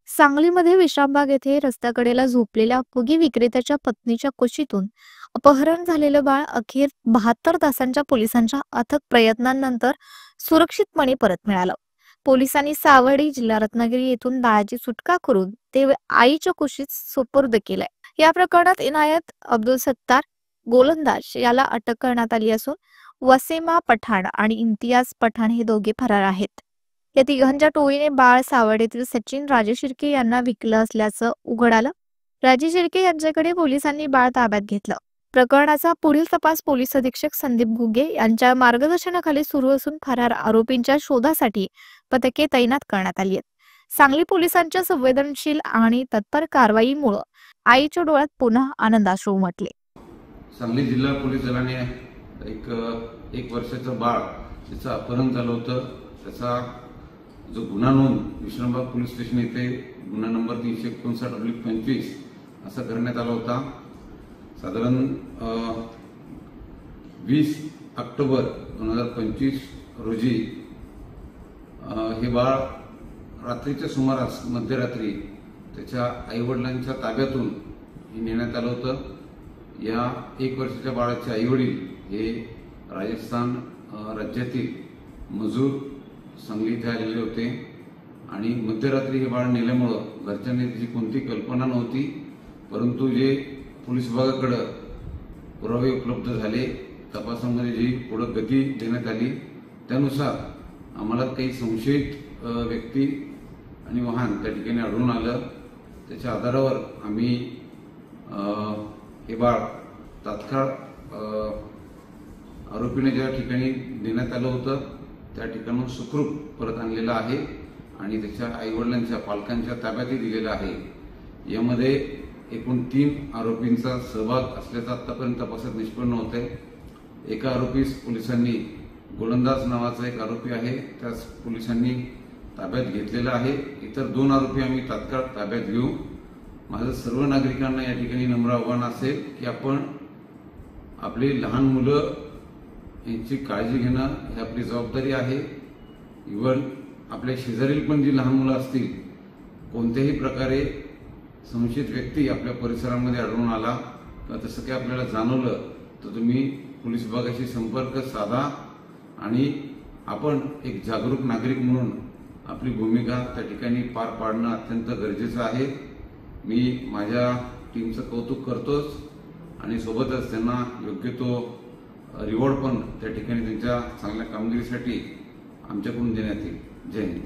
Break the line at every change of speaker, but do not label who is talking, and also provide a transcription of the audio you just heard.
सांगलीमध्ये विश्रामबाग येथे रस्त्याकडेला झोपलेल्या फुगी विक्रेत्याच्या पत्नीच्या कुशीतून अपहरण झालेलं बाळ अखेर 72 तासांच्या पोलिसांच्या अथक प्रयत्नांनंतर सुरक्षितपणे परत मिळालं. पोलिसांनी सावर्डी जिल्हा रत्नागिरी येथून बाळाची सुटका करून ते आईच्या कुशीत सुपूर्द केलंय. या प्रकरणात इनायत अब्दुल सत्तार गोलंदाज याला अटक करण्यात आली असून वसेमा पठाण आणि इम्तियाज पठाण हे दोघे फरार आहेत. या तिघांच्या टोळीने बाळ सावर्डे सचिन राजे शिर्के यांना विकलं असल्याचं उघड आलं. राजे शिर्के यांच्याकडे पोलिसांनी बाळ ताब्यात घेतलं. प्रकरणाचा पुढील तपास पोलीस अधीक्षक संदीप घुगे यांच्या मार्गदर्शनाखाली सुरू असून फरार आरोपींच्या शोधासाठी पथके तैनात करण्यात आली आहेत. सांगली पोलिसांच्या संवेदनशील आणि तत्पर कारवाईमुळे आईच्या डोळ्यात पुन्हा आनंदाश्रू उमटले.
सांगली जिल्हा पोलीस दलाने एक वर्षाचं बाळ त्याचं अपहरण झालं होतं. त्याचा जो गुन्हा नोंद विश्रामबाग पोलीस स्टेशन येथे गुन्हा नंबर 359/25 असा करण्यात आला होता. साधारण 20 ऑक्टोबर 2025 रोजी हे बाळ रात्रीच्या सुमारास मध्यरात्री त्याच्या आईवडिलांच्या ताब्यातून नेण्यात आलं होतं. या 1 वर्षाच्या बाळाचे आईवडील हे राजस्थान राज्यातील मजूर सांगली इथे आलेले होते आणि मध्यरात्री हे बाळ नेल्यामुळं घरच्यांनी त्याची कोणती कल्पना नव्हती. परंतु जे पोलीस विभागाकडे पुरावे उपलब्ध झाले, तपासामध्ये जी पुढे गती देण्यात आली त्यानुसार आम्हाला काही संशयित व्यक्ती आणि वाहन त्या ठिकाणी आढळून आलं. त्याच्या आधारावर आम्ही हे बाळ तात्काळ आरोपीने ज्या ठिकाणी देण्यात आलं होतं त्या ठिकाणून सुखरूप परत आणलेला आहे आणि त्याच्या आईवडिलांच्या पालकांच्या ताब्यातही दिलेला आहे. यामध्ये एकूण 3 आरोपींचा सहभाग असल्याचं आतापर्यंत तपासात निष्पन्न होत आहे. एका आरोपीस पोलिसांनी गोलंदाज नावाचा एक आरोपी आहे त्यास पोलिसांनी ताब्यात घेतलेला आहे. इतर 2 आरोपी आम्ही तात्काळ ताब्यात घेऊ. माझं सर्व नागरिकांना या ठिकाणी नम्र आव्हान असेल की आपण आपली लहान मुलं यांची काळजी घेणं ही आपली जबाबदारी आहे. इव्हन आपल्या शेजारील पण जी लहान मुलं असतील, कोणत्याही प्रकारे संशयित व्यक्ती आपल्या परिसरामध्ये आढळून आला किंवा तसं काही आपल्याला जाणवलं तर तुम्ही पोलीस विभागाशी संपर्क साधा आणि आपण एक जागरूक नागरिक म्हणून आपली भूमिका त्या ठिकाणी पार पाडणं अत्यंत गरजेचं आहे. मी माझ्या टीमचं कौतुक करतोच आणि सोबतच त्यांना योग्य तो रिवॉर्ड पण त्या ठिकाणी त्यांच्या चांगल्या कामगिरीसाठी आमच्याकडून देण्यात येईल. जय हिंद.